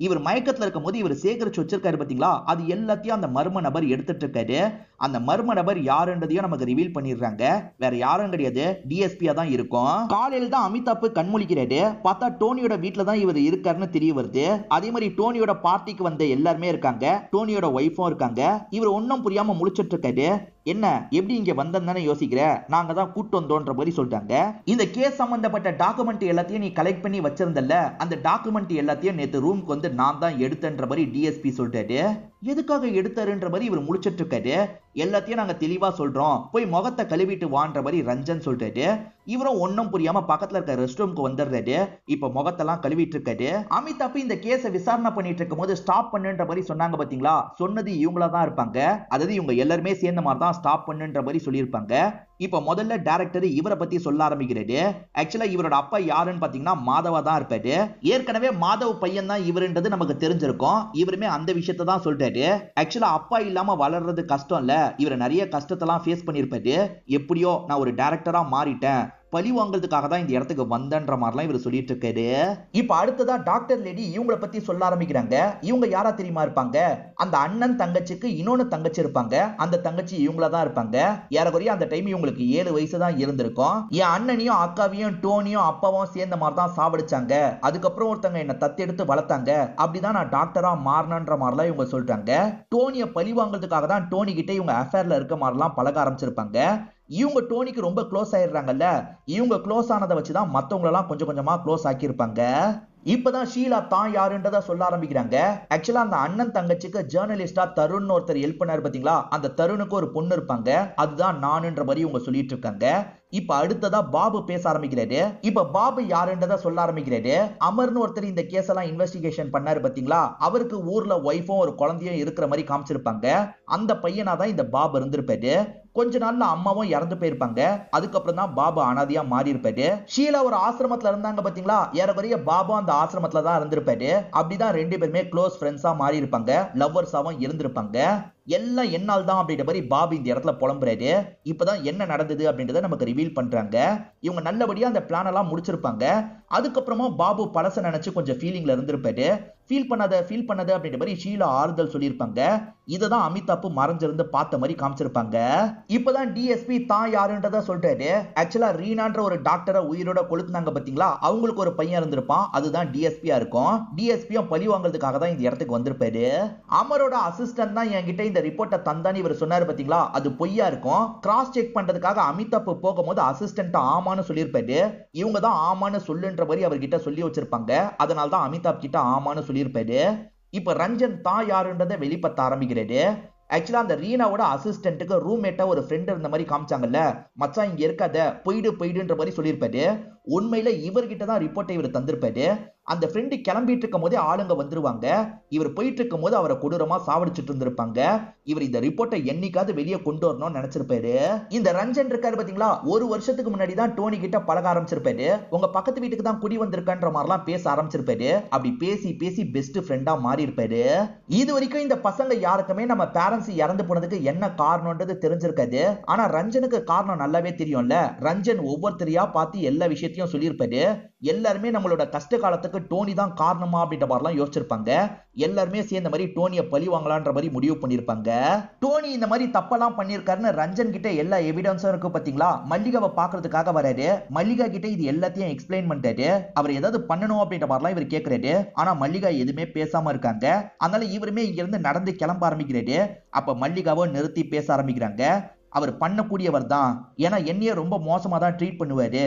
Speaker 1: இவர் மயக்கத்துல இருக்கும் போது இவர் சேகரிச்சு வச்சிருக்காரு பாத்தீங்களா, அது எல்லாத்தையும் அந்த மர்ம நபர் எடுத்துட்டு இருக்காரு. அந்த மர்ம நபர் யாருன்றதையும் நமக்கு ரிவீல் பண்ணிடுறாங்க. வேற யாரும் கிடையாது, டிஎஸ்பியா தான் இருக்கும். காலையில தான் அமிதாப் கண்முழிக்கிறாரு. பார்த்தா டோனியோட வீட்டுல தான் இவர் இருக்காருன்னு தெரிய வருது. அதே மாதிரி டோனியோட பார்ட்டிக்கு வந்த எல்லாருமே இருக்காங்க. டோனியோட ஒய்ஃபும் இருக்காங்க. இவர் ஒன்னும் புரியாம முழிச்சிட்டு இருக்காரு. என்ன எப்படி இங்க வந்தேன்னு யோசிக்கிற, நாங்க தான் கூட்டு வந்தோன்ற மாதிரி சொல்லிட்டாங்க. இந்த கேஸ் சம்பந்தப்பட்ட டாக்குமெண்ட் எல்லாத்தையும் நீ கலெக்ட் பண்ணி வச்சிருந்தல, அந்த டாக்குமெண்ட் எல்லாத்தையும் நேத்து ரூம்க்கு வந்து நான் தான் எடுத்தேன்ற மாதிரி டிஎஸ்பி சொல்லிட்டாரு. எதுக்காக எடுத்தாருன்ற மாதிரி இவர் முடிச்சிட்டு இருக்காரு. எல்லாத்தையும் நாங்க தெளிவா சொல்றோம், போய் முகத்தை கழுவிட்டு வான்ற மாதிரி ரஞ்சன் சொல்லிட்டாரு. இவரும் ஒன்னும் புரியாம பக்கத்துல இருக்க ரெஸ்ட் ரூம்க்கு வந்துடுறாரு. இப்ப முகத்தெல்லாம் கழுவிட்டு இருக்காரு. அமிதாப் இந்த கேஸை விசாரணை பண்ணிட்டு இருக்கும் போது ஸ்டாப் பண்ணுன்ற மாதிரி சொன்னாங்க பாத்தீங்களா, சொன்னது இவங்களா தான் இருப்பாங்க. அதாவது இவங்க எல்லாருமே சேர்ந்த மாதிரி தான் ஸ்டாப் பண்ணுன்ற மாதிரி சொல்லியிருப்பாங்க. இப்ப முதல்ல டைரக்டர் இவரை பத்தி சொல்ல ஆரம்பிக்கிறாரு. ஆக்சுவலா இவரோட அப்பா யாருன்னு பாத்தீங்கன்னா மாதவா தான் இருப்பாரு. ஏற்கனவே மாதவ் பையன் தான் இவருன்றது நமக்கு தெரிஞ்சிருக்கும். இவருமே அந்த விஷயத்தை தான் சொல்றாரு. ஆக்சுவலா அப்பா இல்லாம வளர்றது கஷ்டம் இல்ல, இவர் நிறைய கஷ்டத்தெல்லாம் ஃபேஸ் பண்ணிருப்பாரு. எப்படியோ நான் ஒரு டைரக்டரா மாறிட்டேன், பழி வாங்குறதுக்காக தான் இந்த இடத்துக்கு வந்தன்ற மாதிரிலாம் இவர் சொல்லிட்டு இருக்காரு. இப்ப அடுத்ததா டாக்டர் லேடி இவங்களை பத்தி சொல்ல ஆரம்பிக்கிறாங்க. இவங்க யாரா தெரியுமா இருப்பாங்க, அந்த அண்ணன் தங்கச்சிக்கு இன்னொன்னு தங்கச்சி இருப்பாங்க. அந்த தங்கச்சி இவங்கள தான் இருப்பாங்க. ஏறக்குறைய அந்த டைம் இவங்களுக்கு 7 வயசு தான் இருந்திருக்கும். என் அண்ணனையும் அக்காவையும் டோனியும் அப்பாவும் சேர்ந்த மாதிரி தான் சாவடிச்சாங்க. அதுக்கப்புறம் ஒருத்தங்க என்ன தத்தெடுத்து வளர்த்தாங்க. அப்படிதான் நான் டாக்டரா மாறினன்ற மாதிரிலாம் இவங்க சொல்றாங்க. டோனியை பழி வாங்குறதுக்காக தான் டோனி கிட்ட இவங்க அஃபேர்ல இருக்க மாதிரிலாம் பழக ஆரம்பிச்சிருப்பாங்க. இவங்க டோனிக்கு ரொம்ப க்ளோஸ் ஆயிடுறாங்கல்ல, இவங்க க்ளோஸ் ஆனதை வச்சுதான் மத்தவங்களெல்லாம் கொஞ்சம் கொஞ்சமா க்ளோஸ் ஆக்கியிருப்பாங்க. இப்பதான் ஷீலா தான் யாருன்றதா சொல்ல ஆரம்பிக்கிறாங்க. ஆக்சுவலா அந்த அண்ணன் தங்கச்சிக்கு ஜேர்னலிஸ்டா தருண் ஒருத்தர் ஹெல்ப் பண்ணாரு பாத்தீங்களா, அந்த தருணுக்கு ஒரு பொண்ணு இருப்பாங்க. அதுதான் நானுன்ற மாதிரி இவங்க சொல்லிட்டு இருக்காங்க. இப்ப அடுத்ததா பாபு பேச ஆரம்பிக்கிறாரு. இப்ப பாபு யாருன்றதா சொல்ல ஆரம்பிக்கிறாரு. அமர்னு ஒருத்தர் இந்த கேஸ் எல்லாம் இன்வெஸ்டிகேஷன் பண்ணாரு பாத்தீங்களா, அவருக்கு ஊர்ல ஒய்ஃபும் ஒரு குழந்தையும் இருக்கிற மாதிரி காமிச்சிருப்பாங்க. அந்த பையனா தான் இந்த பாபு இருந்திருப்பாரு. கொஞ்ச நாள்ல அம்மாவும் இறந்து போயிருப்பாங்க. அதுக்கப்புறம் தான் பாபு அனாதையா மாறி இருப்பாரு. ஷீலா ஒரு ஆசிரமத்துல இருந்தாங்க பாத்தீங்களா, ஏறக்குறைய பாபு அந்த ஆசிரமத்துல தான் இருந்திருப்பாரு. அப்படிதான் ரெண்டு பேருமே க்ளோஸ் ஃப்ரெண்ட்ஸா மாறி இருப்பாங்க, லவ்வர்ஸாவும் இருந்திருப்பாங்க. எல்லாம் என்னால் தான் அப்படின்ற மாதிரி பாபு இந்த இடத்துல புலம்புறாரு. இப்பதான் என்ன நடந்தது அப்படின்றத நமக்கு ரிவீல் பண்றாங்க. இவங்க நல்லபடியா அந்த பிளான் எல்லாம் முடிச்சிருப்பாங்க. அதுக்கப்புறமா பாபு பழச நினைச்சு கொஞ்சம் ஃபீலிங்ல இருந்திருப்பாரு. ஃபீல் பண்ணாத அப்படின்ற மாதிரி ஷீலா ஆறுதல் சொல்லியிருப்பாங்க. இததான் அமிதாப் மறைஞ்சிருந்து பார்த்த மாதிரி காமிச்சிருப்பாங்க. இப்பதான் டிஎஸ்பி தான் யாருன்றத சொல்றாரு. ஆக்சுவலா ரீனான்ற ஒரு டாக்டரை உயிரோட கொளுத்துனாங்க பாத்தீங்களா, அவங்களுக்கு ஒரு பையன் இருந்திருப்பான். அதுதான் டிஎஸ்பியா இருக்கும். டிஎஸ்பியும் பழி வாங்குறதுக்காக தான் இந்த இடத்துக்கு வந்திருப்பாரு. அமரோட அசிஸ்டன்ட் தான் என்கிட்ட இந்த ரிப்போர்ட்டை தந்தான்னு இவர் சொன்னாரு பாத்தீங்களா, அது பொய்யா இருக்கும். கிராஸ் செக் பண்றதுக்காக அமிதாப் போகும்போது அசிஸ்டன்ட் ஆமான்னு சொல்லியிருப்பாரு. இவங்க தான் ஆமான்னு சொல்லுன்ற மாதிரி அவர்கிட்ட சொல்லி வச்சிருப்பாங்க. அதனால தான் அமிதாப் கிட்ட ஆமான்னு சொல்லியிருப்பாரு. இப்ப ரஞ்சன் தான் யாருன்றதை வெளிப்படுத்த ஆரம்பிக்கிறாரு. ஆக்சுவலா அந்த ரீனாவோட அசிஸ்டன்ட்டுக்கு ரூம்மேட்டா ஒரு ஃப்ரெண்ட் இருந்த மாதிரி காமிச்சாங்கல்ல, மச்சான் இங்க இருக்காத, போயிடுன்ற மாதிரி சொல்லியிருப்பாரு. உண்மையில இவர்கிட்ட தான் ரிப்போர்ட்டை இவர் தந்திருப்பாரு. அந்த ஃப்ரெண்டு கிளம்பிட்டு இருக்கும் போதே ஆளுங்க வந்துருவாங்க. இவர் போயிட்டு இருக்கும் போது அவரை கொடூரமா சாவடிச்சிட்டு இருந்திருப்பாங்க. இவர் இந்த ரிப்போர்ட்டை என்னைக்காவது வெளியே கொண்டு வரணும்னு நினைச்சிருப்பாரு. இந்த ரஞ்சன் இருக்காரு பாத்தீங்களா, ஒரு வருஷத்துக்கு முன்னாடி தான் டோனி கிட்ட பழக ஆரம்பிச்சிருப்பாரு. உங்க பக்கத்து வீட்டுக்கு தான் குடி வந்திருக்கான்ற மாதிரிலாம் பேச ஆரம்பிச்சிருப்பாரு. அப்படி பேசி பேசி பெஸ்ட் ஃப்ரெண்டா மாறி இருப்பாரு. இது வரைக்கும் இந்த பசங்க யாருக்குமே நம்ம பேரண்ட்ஸ் இறந்து போனதுக்கு என்ன காரணம்ன்றது தெரிஞ்சிருக்காது. ஆனா ரஞ்சனுக்கு காரணம் நல்லாவே தெரியும்ல. ரஞ்சன் ஒவ்வொருத்தரையா பார்த்து எல்லா விஷயத்தையும் சொல்லியிருப்பாரு. எல்லாருமே நம்மளோட கஷ்ட காலத்துக்கு டோனி தான் காரணமா அப்படின்ற மாதிரிலாம் யோசிச்சிருப்பாங்க. எல்லாருமே சேர்ந்த மாதிரி டோனியை பழி வாங்கலான்ற மாதிரி முடிவு பண்ணிருப்பாங்க. டோனி இந்த மாதிரி தப்பெல்லாம் பண்ணிருக்காருன்னு ரஞ்சன் கிட்ட எல்லா எவிடன்ஸும் இருக்கு பாத்தீங்களா. மல்லிகாவை பாக்குறதுக்காக வராரு. மல்லிகா கிட்ட இது எல்லாத்தையும் எக்ஸ்பிளைன் பண்ணிட்டாரு. அவர் ஏதாவது பண்ணணும் அப்படின்ற மாதிரிலாம் இவர் கேட்கிறாரு. ஆனா மல்லிகா எதுவுமே பேசாம இருக்காங்க. அதனால இவருமே இங்க இருந்து நடந்து கிளம்ப ஆரம்பிக்கிறாரு. அப்ப மல்லிகாவை நிறுத்தி பேச ஆரம்பிக்கிறாங்க. அவர் பண்ணக்கூடியவர் தான், ஏன்னா என்னையே ரொம்ப மோசமா தான் ட்ரீட் பண்ணுவாரு.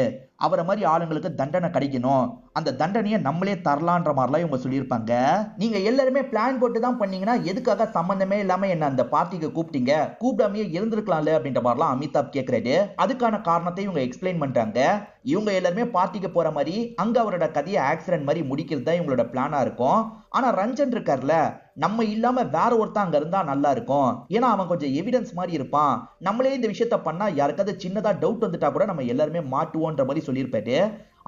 Speaker 1: அவரை மாதிரி ஆளுங்களுக்கு தண்டனை கிடைக்கணும், அந்த தண்டனையை நம்மளே தரலான்ற மாதிரிலாம் இவங்க சொல்லியிருப்பாங்க. நீங்க எல்லாருமே பிளான் போட்டு தான் பண்ணீங்கன்னா எதுக்காக சம்பந்தமே இல்லாம என்ன அந்த பார்ட்டிக்கு கூப்பிட்டீங்க, கூப்பிடாமையே இருந்திருக்கலாம்ல அப்படின்ற மாதிரிலாம் அமிதாப் கேட்கிறாரு. அதுக்கான காரணத்தை இவங்க எக்ஸ்பிளைன் பண்றாங்க. இவங்க எல்லாருமே பார்ட்டிக்கு போற மாதிரி அங்க அவரோட கதையை ஆக்சிடென்ட் மாதிரி முடிக்கிறது தான் இவங்களோட பிளானா இருக்கும். ஆனா ரஞ்சன் இருக்கார்ல, நம்ம இல்லாம வேற ஒருத்தன் அங்க இருந்தா நல்லா இருக்கும், ஏன்னா அவன் கொஞ்சம் எவிடன்ஸ் மாதிரி இருப்பான். நம்மளே இந்த விஷயத்த பண்ணா யாருக்காவது சின்னதா டவுட் வந்துட்டா கூட நம்ம எல்லாருமே மாட்டுவோன்ற மாதிரி சொல்லியிருப்பாரு.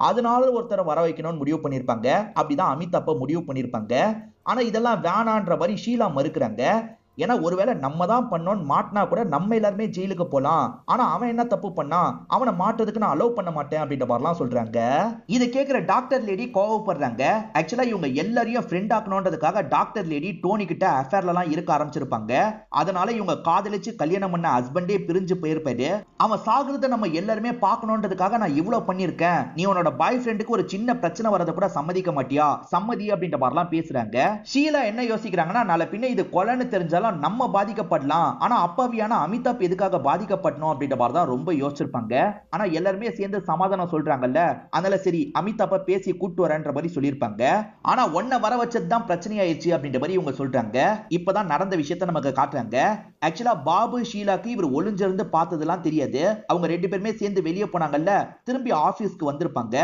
Speaker 1: அதனால ஒருத்தரை வர வைக்கணும்னு முடிவு பண்ணிருப்பாங்க. அப்படிதான் அமிதாப்ப முடிவு பண்ணிருப்பாங்க. ஆனா இதெல்லாம் வேணான்ற மாதிரி ஷீலா மறுக்கிறாங்க. ஏன்னா ஒருவேளை நம்ம தான் பண்ணோம்னு மாட்டினா கூட நம்ம எல்லாருமே ஜெயிலுக்கு போலாம். ஆனா அவன் என்ன தப்பு பண்ணா, அவனை மாட்டுறதுக்கு நான் அலோவ் பண்ண மாட்டேன் அப்படின்ற மாதிரிலாம் சொல்றாங்க. இதை கேட்கிற டாக்டர் லேடி கோவப்படுறாங்க. ஆக்சுவலா இவங்க எல்லாரையும் ஃப்ரெண்ட் ஆக்கணும்ன்றதுக்காக டாக்டர் லேடி டோனி கிட்ட அஃபேர்ல எல்லாம் இருக்க ஆரம்பிச்சிருப்பாங்க. அதனால இவங்க காதலிச்சு கல்யாணம் பண்ண ஹஸ்பண்டே பிரிஞ்சு போயிருப்பாரு. அவன் சாகுறத நம்ம எல்லாருமே பார்க்கணுன்றதுக்காக நான் இவ்வளவு பண்ணிருக்கேன், நீ உன்னோட பாய் ஃப்ரெண்டுக்கு ஒரு சின்ன பிரச்சனை வரத கூட சம்மதிக்க மாட்டியா, சம்மதி அப்படின்ற மாதிரிலாம் பேசுறாங்க. ஷீலா என்ன யோசிக்கிறாங்கன்னா, நாளை பின்ன இது கொலைன்னு தெரிஞ்சாலும் நம்ம பாதிக்கப்படலாம், ஆனா அப்பாவியான அமிதாப் எதுக்காக பாதிக்கப்படணும் அப்படின்ற மாதிரி தான் ரொம்ப யோசிச்சிருப்பாங்க. ஆனா எல்லாருமே சேர்ந்து சமாதானம் சொல்றாங்கல்ல, அதனால சரி அமிதாப்ப பேசி கூட்டு வரேன்ற மாதிரி சொல்லியிருப்பாங்க. ஆனா ஒன்ன வர வச்சது தான் பிரச்சனையாயிருச்சு அப்படின்ற மாதிரி இவங்க சொல்றாங்க. இப்பதான் நடந்த விஷயத்தை நமக்கு காட்டுறாங்க. ஆக்சுவலா பாபு ஷீலாக்கு இவர் ஒளிஞ்சிருந்து பார்த்ததெல்லாம் தெரியாது. அவங்க ரெண்டு பேருமே சேர்ந்து வெளியே போனாங்கல்ல, திரும்பி ஆபீஸ்க்கு வந்திருப்பாங்க.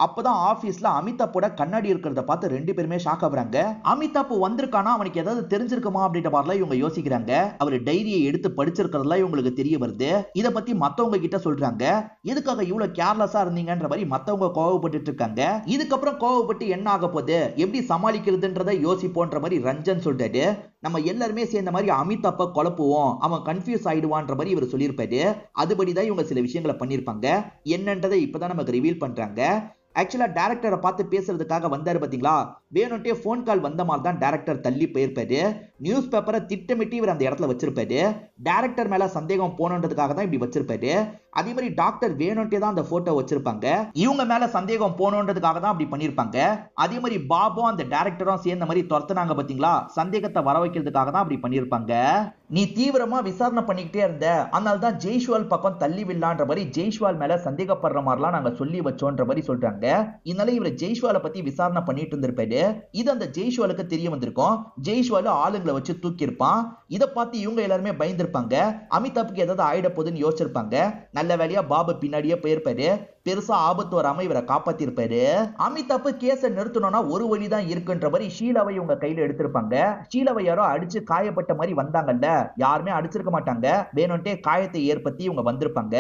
Speaker 1: அப்பதான் ஆபீஸ்ல அமிதாப்போட கண்ணாடி இருக்கிறத பார்த்து ரெண்டு பேருமே ஷாக் ஆகுறாங்க. அமிதாப் வந்திருக்கானா, அவனுக்கு ஏதாவது தெரிஞ்சிருக்குமா அப்படின்ற மாதிரிலாம் இவங்க யோசிக்கிறாங்க. அவர் டைரியை எடுத்து படிச்சிருக்கிறதுலாம் இவங்களுக்கு தெரிய வருது. இத பத்தி மத்தவங்க கிட்ட சொல்றாங்க. எதுக்காக இவ்வளவு கேர்லெஸ்ஸா இருந்தீங்கன்ற மாதிரி மத்தவங்க கோவப்பட்டு இருக்காங்க. இதுக்கப்புறம் கோவப்பட்டு என்ன ஆக போகுது, எப்படி சமாளிக்கிறதுன்றதை யோசிப்போன்ற மாதிரி ரஞ்சன் சொல்றாரு. நம்ம எல்லாருமே சேர்ந்த மாதிரி அமிதாப்ப குழப்புவோம், அவன் கன்ஃபியூஸ் ஆயிடுவான்ற மாதிரி இவர் சொல்லியிருப்பாரு. அதுபடிதான் இவங்க சில விஷயங்களை பண்ணிருப்பாங்க. என்னன்றதை இப்பதான் நமக்கு ரிவீல் பண்றாங்க. ஆக்சுவலா டைரக்டரை பார்த்து பேசுறதுக்காக வந்தாரு பாத்தீங்களா, வேணும்ட்டே போன் கால் வந்த மாதிரி தான் டைரக்டர் தள்ளி போயிருப்பாரு. நியூஸ் பேப்பரை திட்டமிட்டு இவர் அந்த இடத்துல வச்சிருப்பாரு. டைரக்டர் மேல சந்தேகம் போனன்றதுக்காக தான் இப்படி வச்சிருப்பாரு. அதே மாதிரி டாக்டர் வேணும்ட்டே தான் அந்த போட்டோ வச்சிருப்பாங்க. இவங்க மேல சந்தேகம் போனன்றதுக்காக தான் அப்படி பண்ணிருப்பாங்க. அதே மாதிரி பாபு அந்த டைரக்டரும் சேர்ந்த மாதிரி துரத்துனாங்க பாத்தீங்களா, சந்தேகத்தை வர வைக்கிறதுக்காக தான் அப்படி பண்ணிருப்பாங்க. நீ தீவிரமா விசாரணை பண்ணிக்கிட்டே இருந்த, அதனால தான் ஜெய்ஷ்வால் பக்கம் தள்ளி விடலான்ற மாதிரி ஜெய்ஷ்வால் மேல சந்தேகப்படுற மாதிரிலாம் நாங்க சொல்லி வச்சோன்ற மாதிரி சொல்றாங்க. இதனால இவர் ஜெய்ஷ்வாலை பத்தி விசாரணை பண்ணிட்டு இருந்திருப்பாரு. இது அந்த ஜெய்ஷ்வாலுக்கு தெரிய வந்திருக்கும். ஜெய்ஷ்வால் ஆளுங்களை வச்சு தூக்கி இருப்பான். இதை பார்த்து இவங்க எல்லாருமே பயந்துருப்பாங்க. அமிதாப்புக்கு ஏதாவது ஆயிட போகுதுன்னு யோசிச்சிருப்பாங்க. நல்ல வேலையா பாபு பின்னாடியே போயிருப்பாரு. பெருசா ஆபத்து வராம இவரை காப்பாத்திருப்பாரு. அமிதாப் கேஸை நிறுத்தணும்னா ஒரு வழிதான் இருக்குன்ற மாதிரி ஷீலாவை இவங்க கையில எடுத்திருப்பாங்க. ஷீலாவை யாரோ அடிச்சு காயப்பட்ட மாதிரி வந்தாங்கல்ல, யாருமே அடிச்சிருக்க மாட்டாங்க, வேணும்ட்டே காயத்தை ஏற்படுத்தி இவங்க வந்திருப்பாங்க.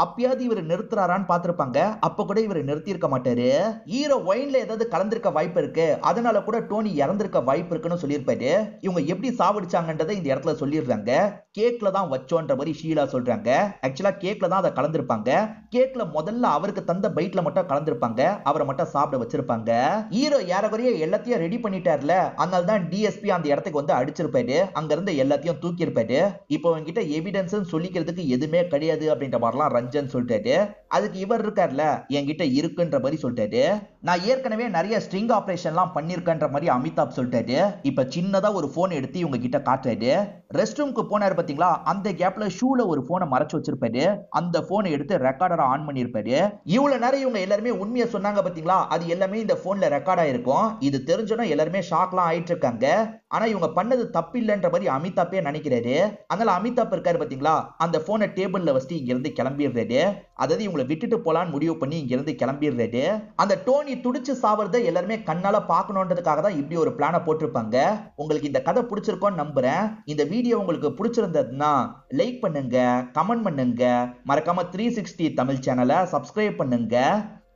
Speaker 1: அப்பயாவது இவர் நிறுத்துறாரான்னு பாத்திருப்பாங்க. அப்ப கூட இவர் நிறுத்தி இருக்க மாட்டாரு. ஹீரோ ஒயின்ல ஏதாவது கலந்திருக்க வாய்ப்பு இருக்கு, அதனால கூட டோனி இறந்திருக்க வாய்ப்பு இருக்குன்னு சொல்லியிருப்பாரு. இவங்க எப்படி சாவடிச்சாங்கன்றதை இந்த இடத்துல சொல்லிடுறாங்க. கேக்ல தான் வச்சோன்ற மாதிரி ஷீலா சொல்றாங்க. ஆக்சுவலா கேக்ல தான் அதை கலந்திருப்பாங்க. கேக்ல முதல்ல அவருக்கு தந்த பைட்ல மட்டும் கலந்திருப்பாங்க. அவரை மட்டும் சாப்பிட வச்சிருப்பாங்க. ஹீரோ ஏறக்குறைய எல்லாத்தையும் ரெடி பண்ணிட்டார்ல, அதனால தான் டிஎஸ்பி அந்த இடத்துக்கு வந்து அடிச்சிருப்பாரு. அங்க இருந்து எல்லாத்தையும் தூக்கி இருப்பாரு. இப்போ என்கிட்ட எவிடன்ஸ் சொல்லிக்கிறதுக்கு எதுவுமே கிடையாது அப்படின்ற மாதிரிலாம் ரஞ்சன் சொல்லிட்டாரு. அதுக்கு இவர் இருக்கார்ல, என்கிட்ட இருக்குன்ற மாதிரி சொல்லிட்டாரு. நான் ஏற்கனவே நிறைய ஸ்ட்ரிங் ஆபரேஷன்லாம் பண்ணிருக்கன்ற மாதிரி அமிதாப் சொல்லிட்டாரு. இப்ப சின்னதா ஒரு போன் எடுத்து இவங்க கிட்ட காட்டுறாரு. ரெஸ்ட் ரூம்க்கு போனாரு பாத்தீங்களா, அந்த கேப்ல ஷூல ஒரு போனை மறைச்சு வச்சிருப்பாரு. அந்த போனை எடுத்து ரெக்கார்டரை ஆன் பண்ணிருப்பாரு. இவ்வளவு நேரம் இவங்க எல்லாருமே உண்மையை சொன்னாங்க பாத்தீங்களா, அது எல்லாமே இந்த போன்ல ரெக்கார்ட் ஆயிருக்கும். இது தெரிஞ்சோன்னா எல்லாருமே ஷாக்லாம் ஆயிட்டு இருக்காங்க. ஆனா இவங்க பண்ணது தப்பு இல்லைன்ற மாதிரி அமிதாப்பே நினைக்கிறாரு. அதனால அமிதாப் இருக்காரு பாத்தீங்களா, அந்த போனை டேபிள்ல வச்சுட்டு இங்க இருந்து கிளம்பிடுறாரு. அதாவது இவங்களை விட்டுட்டு போலான்னு முடிவு பண்ணி இங்க இருந்து கிளம்பிடுறாரு. அந்த டோனி துடிச்சு சாவறத எல்லாருமே கண்ணால பாக்கணும்ன்றதுக்காக தான் இப்படி ஒரு பிளான போட்டிருப்பாங்க. உங்களுக்கு இந்த கதை பிடிச்சிருக்கும்னு நம்புறேன். இந்த வீடியோ உங்களுக்கு பிடிச்சிருந்ததுன்னா லைக் பண்ணுங்க, கமெண்ட் பண்ணுங்க, மறக்காம 360 தமிழ் சேனலை சப்ஸ்கிரைப் பண்ணுங்க.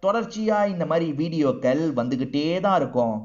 Speaker 1: தொடர்ச்சியா இந்த மாதிரி வீடியோக்கள் வந்துகிட்டே தான் இருக்கும்.